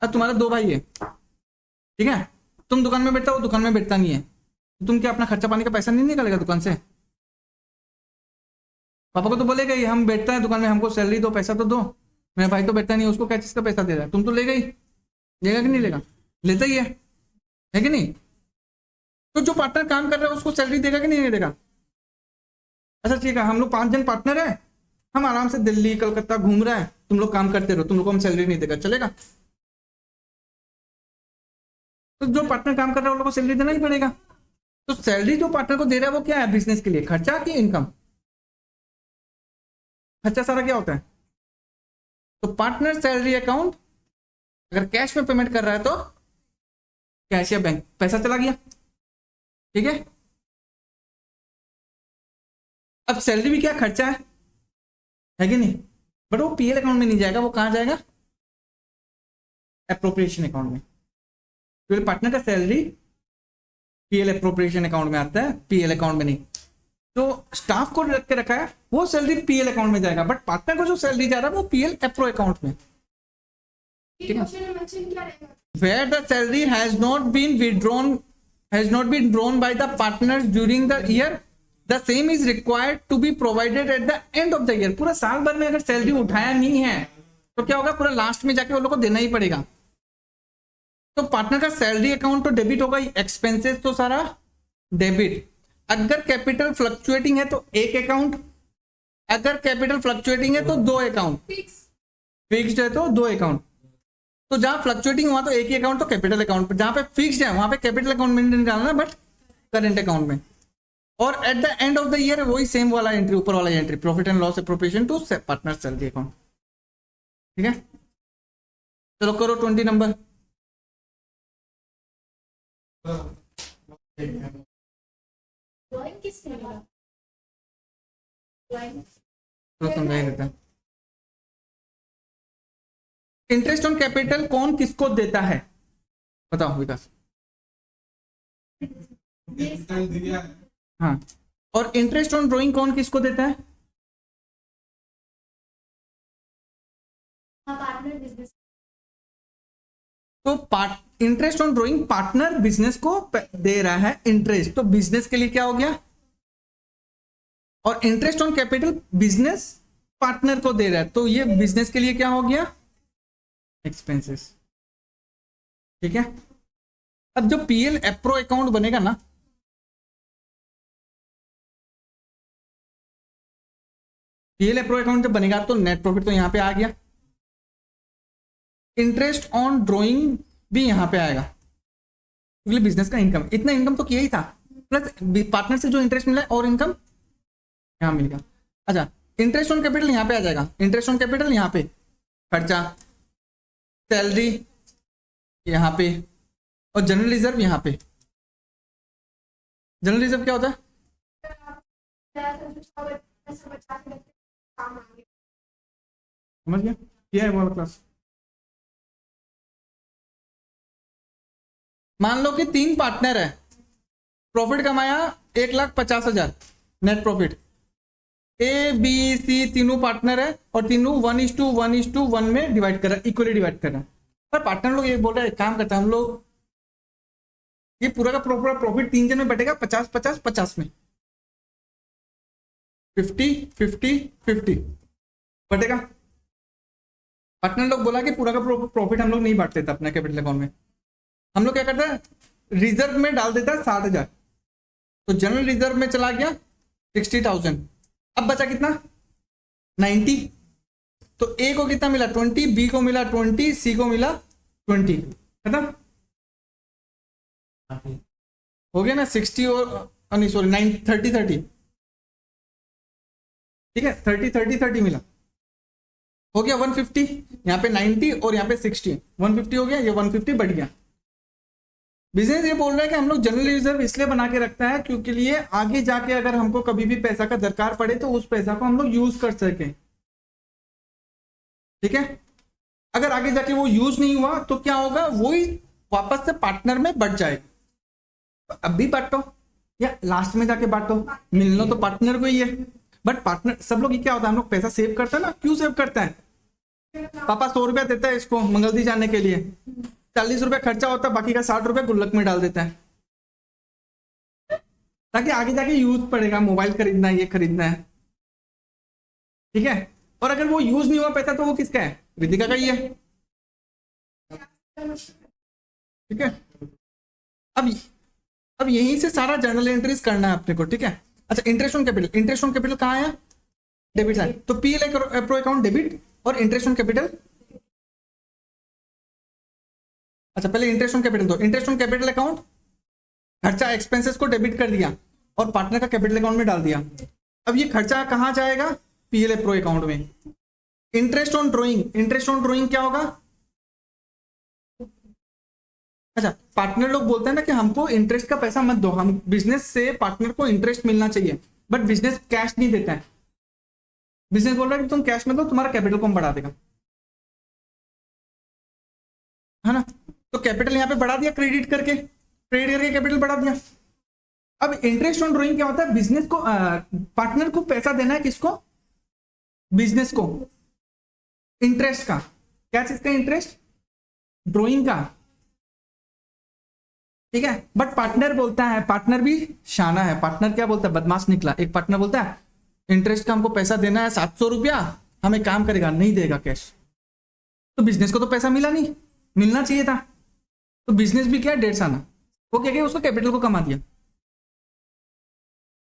अब तुम्हारा 2 भाई है, ठीक है, तुम दुकान में बैठता हो, दुकान में बैठता नहीं है, तो तुम क्या अपना खर्चा पानी का पैसा नहीं निकालेगा दुकान से, पापा को तो बोलेगा ही हम बैठता है दुकान में, हमको सैलरी दो, पैसा तो दो। मेरा भाई तो बैठता नहीं, उसको क्या चीज का पैसा दे रहा है, तुम तो लेगा ही, लेगा कि नहीं लेगा, लेता ही है कि नहीं। तो जो पार्टनर काम कर रहा है उसको सैलरी देगा कि नहीं देगा। अच्छा ठीक है, हम लोग 5 जन पार्टनर है, हम आराम से दिल्ली कलकत्ता घूम रहा है, तुम लोग काम करते रहो, तुम लोग को हम सैलरी नहीं देगा, चलेगा। तो जो पार्टनर काम कर रहा है उन लोगों को सैलरी देना ही पड़ेगा। तो सैलरी जो पार्टनर को दे रहा है वो क्या है, बिजनेस के लिए खर्चा की इनकम, खर्चा सारा क्या होता है। तो पार्टनर सैलरी अकाउंट अगर कैश में पेमेंट कर रहा है तो कैश या बैंक, पैसा चला गया, ठीक है। अब सैलरी भी क्या खर्चा है कि नहीं, बट वो पीएल अकाउंट में नहीं जाएगा, वो कहां जाएगा, एप्रोप्रिएशन अकाउंट में। तो पार्टनर का सैलरी पीएल अप्रोप्रिएशन अकाउंट में आता है, पीएल अकाउंट में नहीं। तो स्टाफ को रख के रखा है वो सैलरी पीएल अकाउंट में जाएगा, बट पार्टनर को जो सैलरी जा रहा है वो पीएल अप्रो अकाउंट में।
ये क्वेश्चन में मेंशन क्या रहेगा?
Where the salary has not been drawn by the partners during the year, the same is required to be provided at the end of the year। पूरा साल भर में अगर सैलरी उठाया नहीं है तो क्या होगा, पूरा लास्ट में जाके वो लोग को देना ही पड़ेगा। तो पार्टनर का सैलरी अकाउंट तो डेबिट होगा, एक्सपेंसेस तो सारा डेबिट। अगर कैपिटल फ्लक्चुएटिंग है तो एक अकाउंट, अगर कैपिटल फ्लक्चुएटिंग है तो दो अकाउंट, फिक्स्ड है तो दो अकाउंट। तो जहां फ्लक्चुएटिंग हुआ तो एक ही अकाउंट, तो कैपिटल अकाउंट पर। जहां पे फिक्स्ड है वहां पे कैपिटल अकाउंट में नहीं डालना, बट करेंट अकाउंट में। और at the end of the year वही सेम वाला एंट्री, ऊपर वाला entry, profit and loss appropriation to partner salary account. ठीक है, चलो करो 20 नंबर।
ड्राइंग किसने लिया? ड्राइंग
तो समझा ही देता है। इंटरेस्ट ऑन कैपिटल कौन किसको देता है, बताओ विकास।
कैपिटल दिया है।
हाँ, और इंटरेस्ट ऑन ड्रॉइंग कौन किसको देता है?
Partner business.
तो interest on drawing partner business को दे रहा है इंटरेस्ट, तो बिजनेस के लिए क्या हो गया, और interest on capital business partner को दे रहा है, तो ये बिजनेस के लिए क्या हो गया, एक्सपेंसेस। ठीक है, अब जो पीएल अप्रो अकाउंट बनेगा ना, पीएल अप्रो अकाउंट जब बनेगा तो नेट प्रॉफिट तो यहां पे आ गया, इंटरेस्ट ऑन ड्रॉइंग भी यहां पे आएगा, क्योंकि बिजनेस का इनकम, इतना इनकम तो किया ही था, प्लस पार्टनर से जो इंटरेस्ट मिला और इनकम यहां मिल गया। अच्छा, इंटरेस्ट ऑन कैपिटल यहां पे आ जाएगा, इंटरेस्ट ऑन कैपिटल यहां पे, खर्चा, सैलरी यहां पे, और जनरल रिजर्व यहां पे। जनरल रिजर्व क्या होता है, समझ गया, क्या है वो वाला क्लास। मान लो कि 3 पार्टनर है, प्रॉफिट कमाया 1,50,000 net profit, A B C तीनों पार्टनर है और तीनों 1:1:1 में डिवाइड कर रहा है, इक्वली डिवाइड कर रहा है। पर पार्टनर लोग ये बोल रहे हैं, काम करता है हम लोग, ये पूरा का पूरा प्रॉफिट 3 जन में बटेगा 50-50-50 में, 50-50-50 बटेगा। पार्टनर लोग बोला कि पूरा का प्रॉफिट हम लोग नहीं बांटते थे अपने कैपिटल अकाउंट में, हम लोग क्या करते हैं, रिजर्व में डाल देता है 60,000, तो जनरल रिजर्व में चला गया 60,000, अब बचा कितना 90, तो ए को कितना मिला 20, बी को मिला 20, सी को मिला 20, खत्म हो गया ना। 60 और नहीं सॉरी 30-30, ठीक है, 30-30-30 मिला, हो गया 150, यहाँ पे 90 और यहाँ पे 60, 150 हो गया, ये 150 बढ़ गया। बिजनेस ये बोल रहा है कि हम लोग जनरल रिजर्व इसलिए बना के रखता है क्योंकि लिए आगे जाके अगर हमको कभी भी पैसा का दरकार पड़े तो उस पैसा को हम लोग यूज कर सकें। ठीक है, अगर आगे जाके वो यूज नहीं हुआ तो क्या होगा, वही वापस से पार्टनर में बढ़ जाएगा। अब भी बांटो या लास्ट में जाके बांटो, मिलना तो पार्टनर को ही है, बट पार्टनर सब लोग, ये क्या होता है, हम लोग पैसा सेव करते हैं ना, क्यों सेव करता है, पापा 100 रुपया देता है इसको मंगलदी जाने के लिए, 40 रुपया खर्चा होता है, बाकी का 60 रुपया गुल्लक में डाल देता है, ताकि आगे जाके यूज पड़ेगा, मोबाइल खरीदना है, ये खरीदना है। ठीक है, और अगर वो यूज नहीं हुआ पैसा तो वो किसका है, रितिका का ही है। ठीक है, अब यहीं से सारा जर्नल एंट्रीज करना है अपने को। ठीक है, अच्छा, interest on capital, interest on capital कहाँ आया, डेबिट साइड, तो पीएल अप्रो अकाउंट डेबिट और इंटरेस्ट ऑन कैपिटल। अच्छा, पहले इंटरेस्ट ऑन कैपिटल दो, इंटरेस्ट ऑन कैपिटल अकाउंट, खर्चा एक्सपेंसेस को डेबिट कर दिया और पार्टनर का कैपिटल अकाउंट में डाल दिया। अब ये खर्चा कहाँ जाएगा, पीएल अप्रो अकाउंट में। Interest on drawing, interest on drawing क्या होगा, अच्छा, पार्टनर लोग बोलते हैं ना कि हमको इंटरेस्ट का पैसा मत दो, हम बिजनेस से पार्टनर को इंटरेस्ट मिलना चाहिए, बट बिजनेस कैश नहीं देता है। बिजनेस बोल रहा है कि तुम कैश में दो, तुम्हारा कैपिटल को हम बढ़ा देगा, है ना। तो कैपिटल यहाँ पे बढ़ा दिया, क्रेडिट करके कैपिटल बढ़ा दिया, अब इंटरेस्ट ऑन ड्रॉइंग क्या होता है? बिजनेस को, पार्टनर को पैसा देना है, किसको? बिजनेस को। इंटरेस्ट का, क्या चीज का इंटरेस्ट? ड्रॉइंग का, ठीक है। बट पार्टनर बोलता है, पार्टनर भी शाना है, पार्टनर क्या बोलता है? बदमाश निकला। एक पार्टनर बोलता है इंटरेस्ट का हमको पैसा देना है 700 रुपया, हमें काम करेगा, नहीं देगा कैश। तो बिजनेस को तो पैसा मिला नहीं, मिलना चाहिए था। तो बिजनेस भी क्या, डेढ़ शाना, वो क्या किया, उसको कैपिटल को कमा दिया।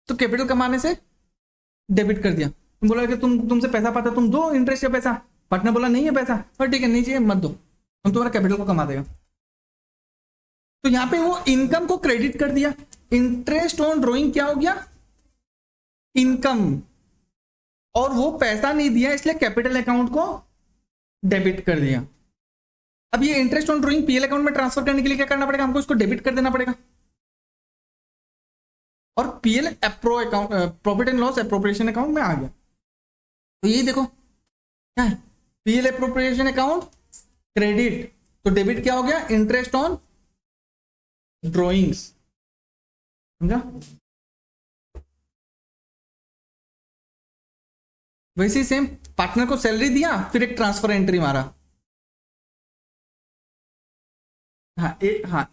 तो कैपिटल कमाने से डेबिट कर दिया। तुम बोला कि तुमसे पैसा पाता, तुम दो इंटरेस्ट का पैसा। पार्टनर बोला नहीं है पैसा, पर ठीक है नहीं चाहिए मत दो, हम तुम्हारा कैपिटल को कमा देगा। तो यहां पे वो इनकम को क्रेडिट कर दिया। इंटरेस्ट ऑन ड्रॉइंग क्या हो गया? इनकम। और वो पैसा नहीं दिया, इसलिए कैपिटल अकाउंट को डेबिट कर दिया। अब ये interest on drawing PL account में ट्रांसफर करने के लिए क्या करना पड़ेगा? हमको इसको डेबिट कर देना पड़ेगा। और PL appro account, profit and loss appropriation account में आ गया। तो ये देखो क्या है, पीएल अप्रोप्रिएशन अकाउंट क्रेडिट, तो डेबिट क्या हो गया? Interest on drawings. समझा? वैसे ही सेम, पार्टनर को सैलरी दिया, फिर एक ट्रांसफर एंट्री मारा। हाँ,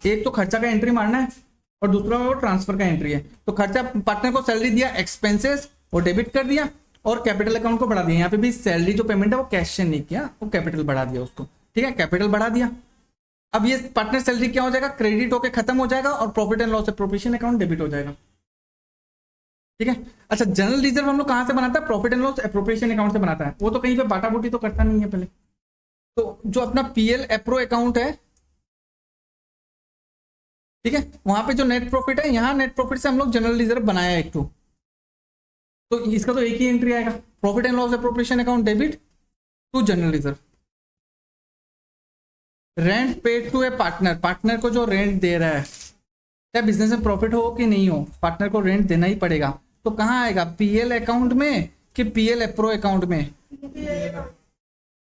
एक तो खर्चा का एंट्री मारना है और दूसरा वो ट्रांसफर का एंट्री है। तो खर्चा, पार्टनर को सैलरी दिया, एक्सपेंसेस वो डेबिट कर दिया, और कैपिटल अकाउंट को बढ़ा दिया। यहाँ पे भी सैलरी जो पेमेंट है वो कैश से नहीं किया, वो कैपिटल बढ़ा दिया उसको, ठीक है, कैपिटल बढ़ा दिया। अब ये पार्टनर सैलरी क्या हो जाएगा? क्रेडिट होकर खत्म हो जाएगा, और profit and loss appropriation account debit हो जाएगा, ठीक है। अच्छा, जनरल रिजर्व हम लोग कहां से बनाता है? Profit and loss appropriation account से बनाता है। वो तो कहीं पे बाटा बूटी तो करता नहीं है पहले। तो जो अपना पीएल एप्रो अकाउंट है, ठीक है, वहां पे जो नेट प्रॉफिट है, यहाँ नेट प्रॉफिट से हम लोग जनरल रिजर्व बनाया एक तो इसका तो एक ही एंट्री आएगा, profit and loss appropriation account debit to general reserve. Rent paid to a partner, partner को जो रेंट दे रहा है, चाहे बिजनेस में प्रॉफिट हो कि नहीं हो, पार्टनर को रेंट देना ही पड़ेगा। तो कहाँ आएगा? पीएल अकाउंट में कि पीएल एप्रो अकाउंट में?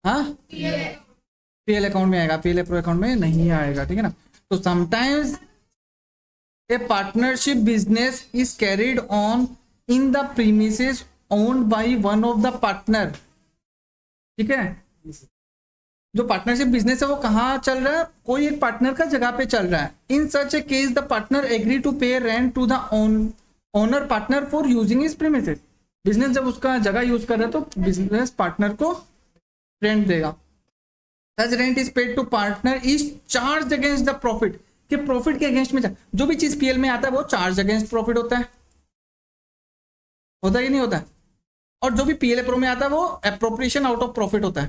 हाँ, पीएल अकाउंट में आएगा, पीएल एप्रो अकाउंट में नहीं आएगा, ठीक है ना। तो sometimes a partnership business is carried on in the premises owned by one of the partner, ठीक है। जो पार्टनरशिप बिजनेस है वो कहाँ चल रहा है? कोई एक पार्टनर का जगह पे चल रहा है। In such a case the partner agree to pay rent to the owner partner for using his premises. Business जब उसका जगह यूज कर रहा है तो बिजनेस पार्टनर को रेंट देगा। Such rent is paid to partner is charge against the profit, कि प्रॉफिट के अगेंस्ट में जो भी चीज पीएल में आता है वो चार्ज अगेंस्ट प्रॉफिट होता है कि नहीं होता है? और जो भी पीएल एप्रो में आता है वो एप्रोप्रिएशन आउट ऑफ प्रॉफिट होता है,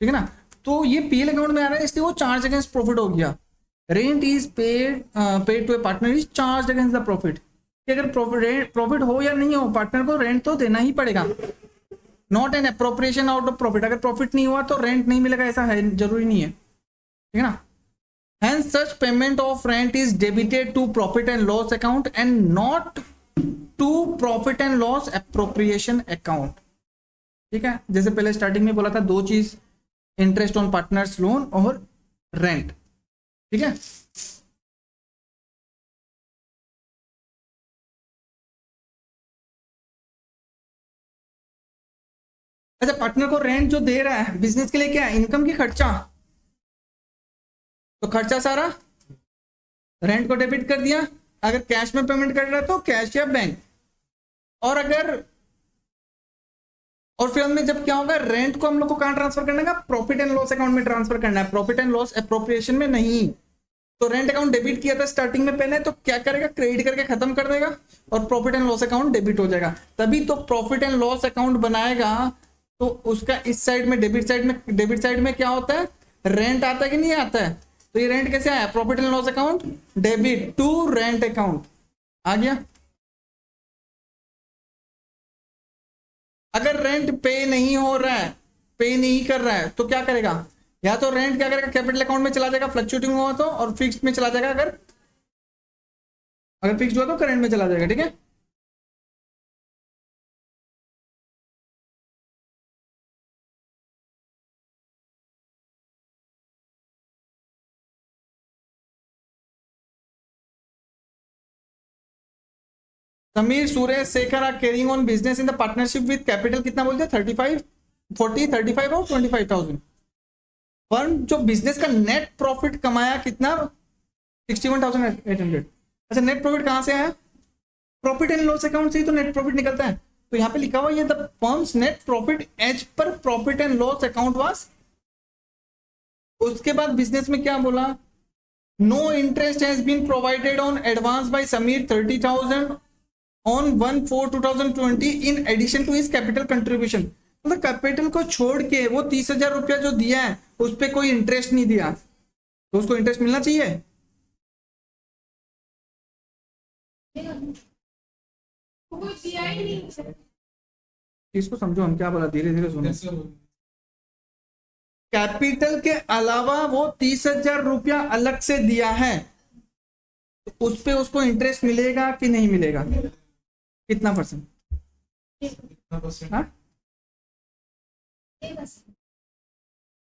ठीक है ना। तो ये पीएल अकाउंट में आ रहा है, इसलिए वो चार्ज अगेंस्ट प्रॉफिट हो गया। Rent is paid to a partner is charge against the profit, कि अगर प्रॉफिट हो या नहीं हो, पार्टनर को रेंट तो देना ही पड़ेगा। Not an appropriation out of profit, अगर प्रॉफिट नहीं हुआ तो रेंट नहीं मिलेगा, ऐसा है, जरूरी नहीं है, ठीक है ना। Hence such payment of rent is debited to profit and loss account and not to profit and loss appropriation account, ठीक है। जैसे पहले स्टार्टिंग में बोला था, दो चीज, इंटरेस्ट ऑन पार्टनर्स लोन और रेंट, ठीक है। अच्छा, पार्टनर को रेंट जो दे रहा है बिजनेस के लिए, क्या है? इनकम की खर्चा। तो खर्चा सारा रेंट को डेबिट कर दिया। अगर कैश में पेमेंट कर रहा है तो कैश या बैंक, और फिर में जब क्या होगा, रेंट को हम लोग को कहां ट्रांसफर करना है? प्रॉफिट एंड लॉस अकाउंट में ट्रांसफर करना है, प्रॉफिट एंड लॉस एप्रोप्रिएशन में नहीं। तो रेंट अकाउंट डेबिट किया था स्टार्टिंग में पहले, तो क्या करेगा? क्रेडिट करके खत्म कर देगा, और profit and loss account debit हो जाएगा। तभी तो प्रॉफिट एंड लॉस अकाउंट बनाएगा, तो उसका इस साइड में डेबिट साइड में क्या होता है? रेंट आता है कि नहीं आता है? तो ये रेंट कैसे आया? Profit and loss account debit to rent account आ गया। अगर रेंट पे नहीं हो रहा है, पे नहीं कर रहा है, तो क्या करेगा? या तो रेंट क्या करेगा? कैपिटल अकाउंट में चला जाएगा फ्लक्चुएटिंग हुआ तो, और फिक्स्ड में चला जाएगा, अगर फिक्स्ड हुआ तो करंट में चला जाएगा, ठीक है। Sameer Suresh Shekhar are carrying on business in the partnership with capital कितना बोलते हैं 35 40 35 और 25,000। फर्म जो बिजनेस का नेट प्रॉफिट कमाया कितना 61,800। अच्छा नेट प्रॉफिट कहां से आया? प्रॉफिट एंड लॉस अकाउंट से ही तो नेट प्रॉफिट निकलता है। तो यहाँ पे लिखा हुआ ये the firm's net profit as per profit and loss account was. उसके बाद बिजनेस में क्या बोला? No interest has been provided on advance by Sameer 30,000 on 1/4/2020 in addition to his capital contribution. मतलब कैपिटल को छोड़ के वो 30,000 रुपया जो दिया है उस पर कोई इंटरेस्ट नहीं दिया, तो उसको इंटरेस्ट मिलना चाहिए।
कोई दिया ही नहीं।
इसको समझो हम क्या बोला, धीरे धीरे सुनो।
कैसे बोलूं?
कैपिटल के अलावा वो 30,000 रुपया अलग से दिया है, तो उस पे उसको इंटरेस्ट मिलेगा कि नहीं मिलेगा? कितना परसेंट?
कितना परसेंट?
हाँ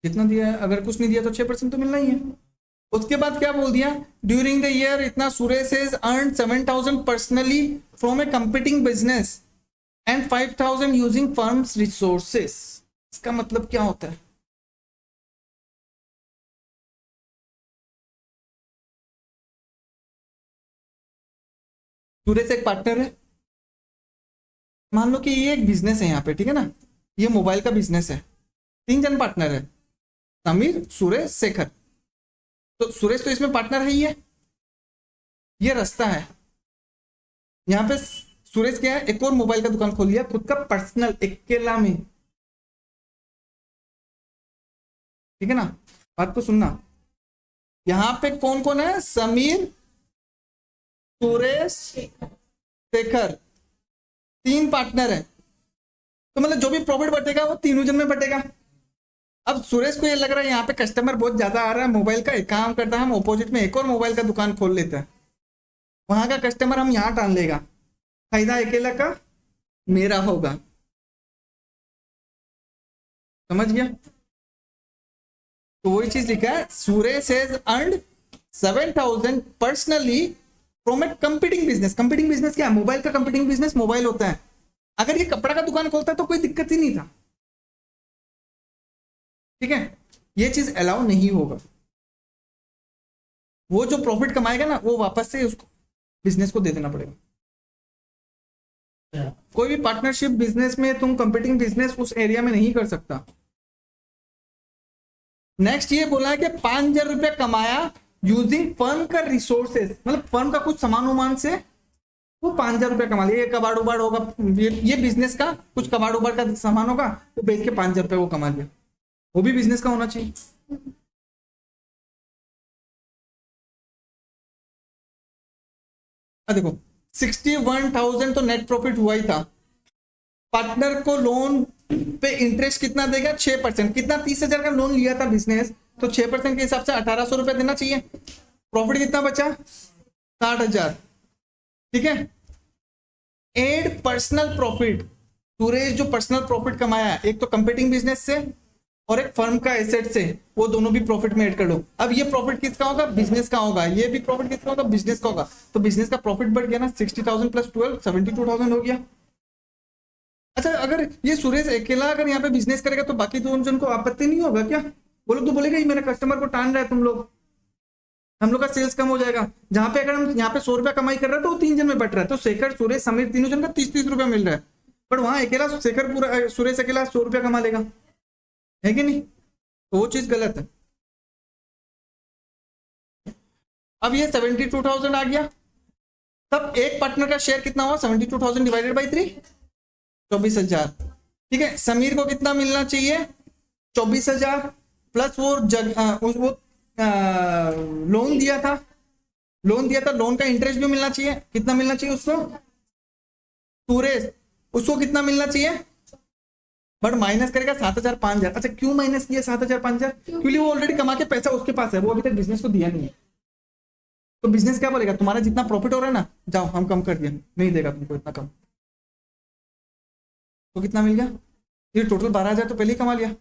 कितना दिया है? अगर कुछ नहीं दिया तो 6% तो मिलना ही है। उसके बाद क्या बोल दिया? ड्यूरिंग द ईयर इतना Suresh has earned 7,000 personally from A competing business and 5,000 using firms resources. इसका मतलब क्या होता है? सुरेश एक पार्टनर है, मान लो कि ये एक बिजनेस है यहाँ पे, ठीक है ना, ये मोबाइल का बिजनेस है, 3 जन पार्टनर है, समीर सुरेश शेखर। तो सुरेश तो इसमें पार्टनर है ही है, ये रास्ता है। यहाँ पे सुरेश क्या है, एक और मोबाइल का दुकान खोल लिया खुद का पर्सनल अकेला में, ठीक है ना। बात को सुनना, यहाँ पे कौन कौन है? समीर सुरेश शेखर, 3 पार्टनर है। तो मतलब जो भी प्रॉफिट बटेगा वो तीनों जन में बटेगा। अब सुरेश को ये लग रहा है यहाँ पे कस्टमर बहुत ज्यादा आ रहा है मोबाइल का, एक काम करता है हम ऑपोजिट में एक और मोबाइल का दुकान खोल लेते हैं, वहां का कस्टमर हम यहाँ टान लेगा, फायदा अकेला का मेरा होगा। समझ गया? तो वही चीज लिखा है, Suresh has earned 7,000 personally from A competing business. Competing business क्या है? मोबाइल का कंपीटिंग बिजनेस मोबाइल होता है। अगर ये कपड़ा का दुकान खोलता है तो कोई दिक्कत ही नहीं था, ठीक है। ये चीज अलाउ नहीं होगा। वो जो प्रॉफिट कमाएगा ना वो वापस से उसको बिजनेस को दे देना पड़ेगा। कोई भी पार्टनरशिप बिजनेस में तुम कंपीटिंग बिजनेस उस एरिया में नहीं कर सकता। नेक्स्ट ये बोला है कि 5,000 रुपया कमाया यूजिंग फर्म का रिसोर्सेस, मतलब फर्म का कुछ सामान उमान से वो 5,000 रुपया कमा लिया। ये कबाड़ उबाड़ होगा, ये बिजनेस का कुछ कबाड़ उबाड़ का सामान होगा, वो बेच के 5,000 रुपया वो कमा लिया, वो भी बिजनेस का होना चाहिए। देखो 61,000 तो नेट प्रॉफिट हुआ ही था। पार्टनर को लोन पे इंटरेस्ट कितना देगा? 6%। कितना? 30,000 का लोन लिया था बिजनेस, तो 6% के हिसाब से 1,800 रुपया देना चाहिए। प्रॉफिट कितना बचा? 60,000, ठीक है। एड पर्सनल प्रॉफिट, सुरेश जो पर्सनल प्रॉफिट कमाया एक तो कंपीटिंग बिजनेस से और एक फर्म का एसेट से, वो दोनों भी प्रॉफिट में ऐड कर लो। अब ये प्रॉफिट किसका होगा? बिजनेस का होगा। ये भी प्रॉफिट किसका होगा? बिजनेस का होगा। तो बिजनेस का प्रॉफिट बढ़ गया ना, 60,000 + 12 72,000 हो गया। अच्छा अगर ये सुरेश अकेला अगर यहाँ पे बिजनेस करेगा तो बाकी 2 जन को आपत्ति नहीं होगा क्या? वो लोग तो बोलेगा ये मेरे कस्टमर को टान रहा है तुम लोग, हम लोग का सेल्स कम हो जाएगा। जहां पे अगर हम यहाँ पे 100 रुपया कमाई कर रहे हैं तो वो 3 जन में बट रहा है, तो शेखर सुरेश समीर तीनों जन का 30-30 रुपया मिल रहा है। बट वहां अकेला शेखर पूरा सुरेश अकेला 100 रुपया कमा लेगा, है कि नहीं? तो वो चीज गलत है। अब ये 72,000 आ गया, तब एक पार्टनर का शेयर कितना हुआ? 72,000 डिवाइडेड बाई 3, 24,000, ठीक है। समीर को कितना मिलना चाहिए? 24,000 प्लस वो लोन दिया था, लोन का इंटरेस्ट भी मिलना चाहिए। कितना मिलना चाहिए उसको? सुरेश उसको कितना मिलना चाहिए? बट माइनस करेगा 7,000 5,000। अच्छा क्यों माइनस किया 7,000 5,000? क्योंकि वो ऑलरेडी कमा के पैसा उसके पास है, वो अभी तक बिजनेस को दिया नहीं है। तो बिजनेस क्या बोलेगा? तुम्हारा जितना प्रॉफिट हो रहा है ना, जाओ हम कम कर दिया, नहीं देगा तुमको इतना कम। तो कितना मिल गया? ये टोटल 12,000 तो पहले ही कमा लिया।